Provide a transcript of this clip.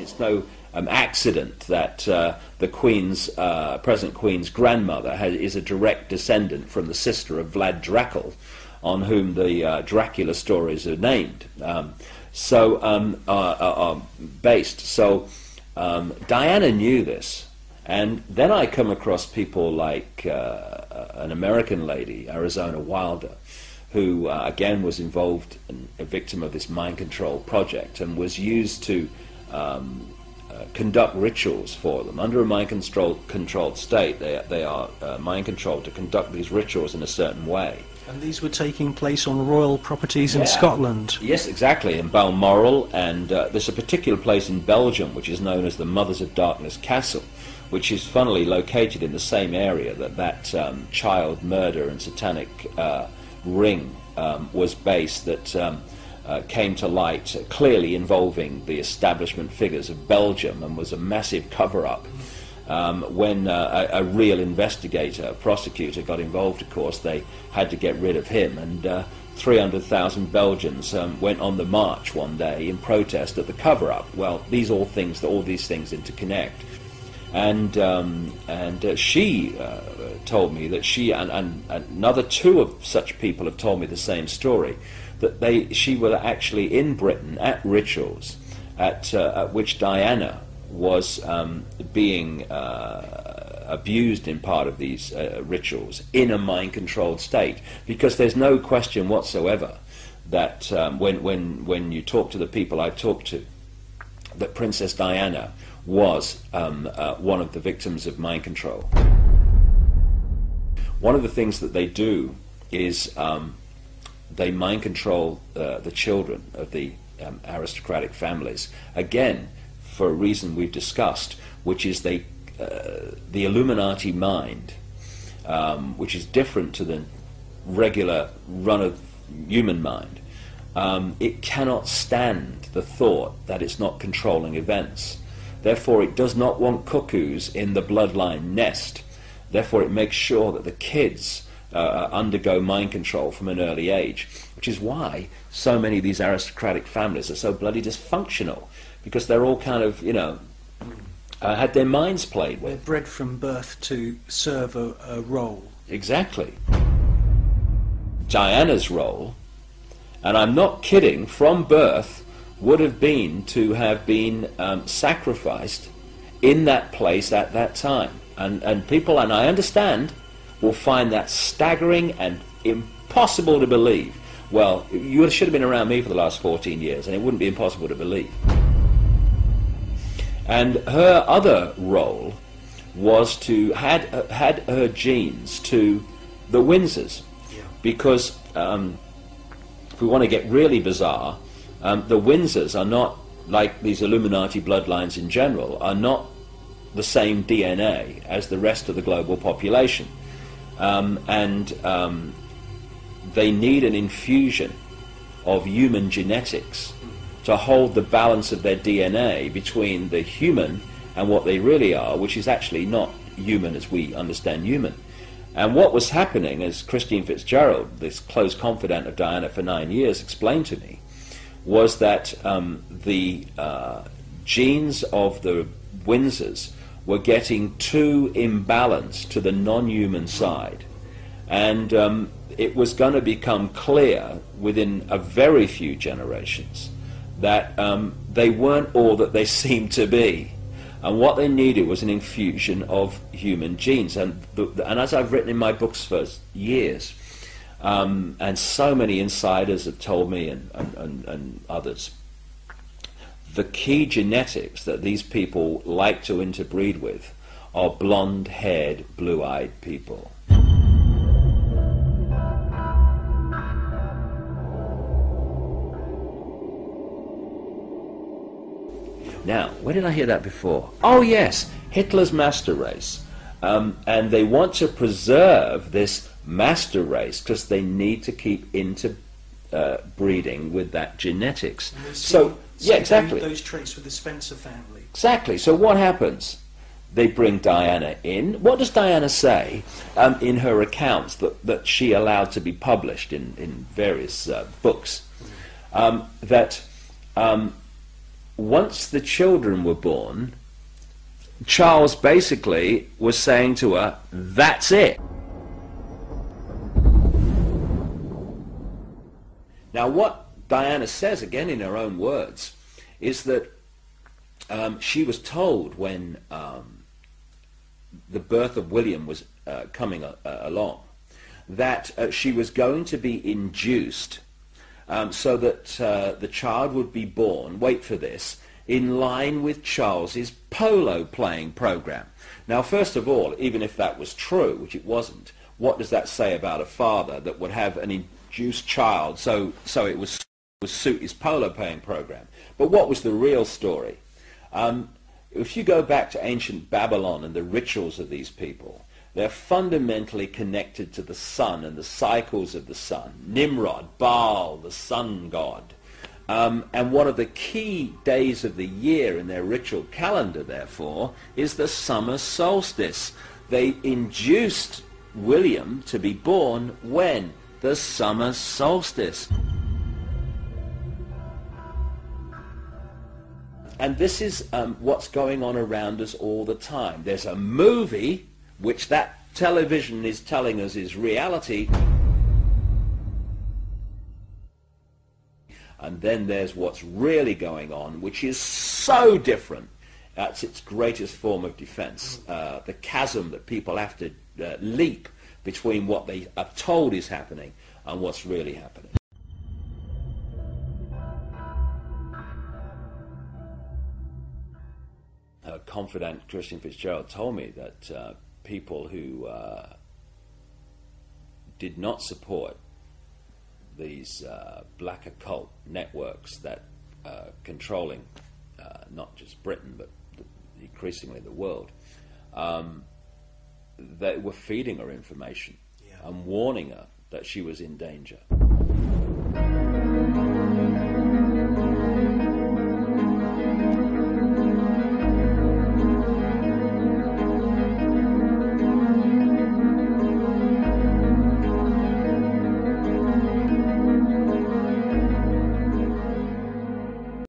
it's no accident that the Queen's, present Queen's grandmother is a direct descendant from the sister of Vlad Dracul, on whom the Dracula stories are named. Are based. So Diana knew this, and then I come across people like an American lady, Arizona Wilder, who again was involved in a victim of this mind control project and was used to conduct rituals for them. Under a mind controlled state, they are mind controlled to conduct these rituals in a certain way. And these were taking place on royal properties in Scotland? Yes, exactly, in Balmoral, and there's a particular place in Belgium which is known as the Mothers of Darkness Castle, which is funnily located in the same area that child murder and satanic ring was based, that came to light, clearly involving the establishment figures of Belgium, and was a massive cover-up. When a real investigator, a prosecutor, got involved, of course, they had to get rid of him, and 300,000 Belgians went on the march one day in protest at the cover-up. Well, all these things interconnect. And she told me that she and another two of such people have told me the same story, that she was actually in Britain at rituals at which Diana was being abused in part of these rituals in a mind-controlled state, because there's no question whatsoever that when you talk to the people I've talked to, that Princess Diana was one of the victims of mind control. One of the things that they do is they mind control the children of the aristocratic families, again for a reason we've discussed, which is the Illuminati mind, which is different to the regular run of human mind. It cannot stand the thought that it's not controlling events. Therefore, it does not want cuckoos in the bloodline nest. Therefore, it makes sure that the kids undergo mind control from an early age, which is why so many of these aristocratic families are so bloody dysfunctional, because they're all kind of, had their minds played with. They're bred from birth to serve a role. Exactly. Diana's role, and I'm not kidding, from birth, would have been to have been sacrificed in that place at that time. And people, and I understand, will find that staggering and impossible to believe. Well, you should have been around me for the last 14 years, and it wouldn't be impossible to believe. And her other role was to had her genes to the Windsors, because if we want to get really bizarre, the Windsors are not, like these Illuminati bloodlines in general, are not the same DNA as the rest of the global population. They need an infusion of human genetics to hold the balance of their DNA between the human and what they really are, which is actually not human as we understand human. And what was happening, as Christine Fitzgerald, this close confidant of Diana for 9 years, explained to me, was that the genes of the Windsors were getting too imbalanced to the non-human side. And it was going to become clear within a very few generations that they weren't all that they seemed to be. And what they needed was an infusion of human genes. And as I've written in my books for years, and so many insiders have told me, and others, the key genetics that these people like to interbreed with are blonde-haired, blue-eyed people. Now, where did I hear that before? Oh yes, Hitler's master race. And they want to preserve this master race because they need to keep interbreeding with that genetics. So, yeah, exactly. Those traits with the Spencer family. Exactly. So what happens? They bring Diana in. What does Diana say in her accounts that she allowed to be published in various books? That once the children were born, Charles basically was saying to her, that's it. Now what Diana says, again in her own words, is that she was told when the birth of William was coming along, that she was going to be induced so that the child would be born, wait for this, in line with Charles's polo playing program. Now, first of all, even if that was true, which it wasn't, what does that say about a father that would have an induced child so it would suit his polo playing program? But what was the real story? If you go back to ancient Babylon and the rituals of these people, they're fundamentally connected to the sun and the cycles of the sun. Nimrod, Baal, the sun god. And one of the key days of the year in their ritual calendar, therefore, is the summer solstice. They induced William to be born when? The summer solstice. And this is what's going on around us all the time. There's a movie which that television is telling us is reality, and then there's what's really going on, which is so different. That's its greatest form of defense, the chasm that people have to leap between what they are told is happening and what's really happening. A confidant, Christian Fitzgerald, told me that people who did not support these black occult networks that are controlling not just Britain but increasingly the world, they were feeding her information and warning her that she was in danger.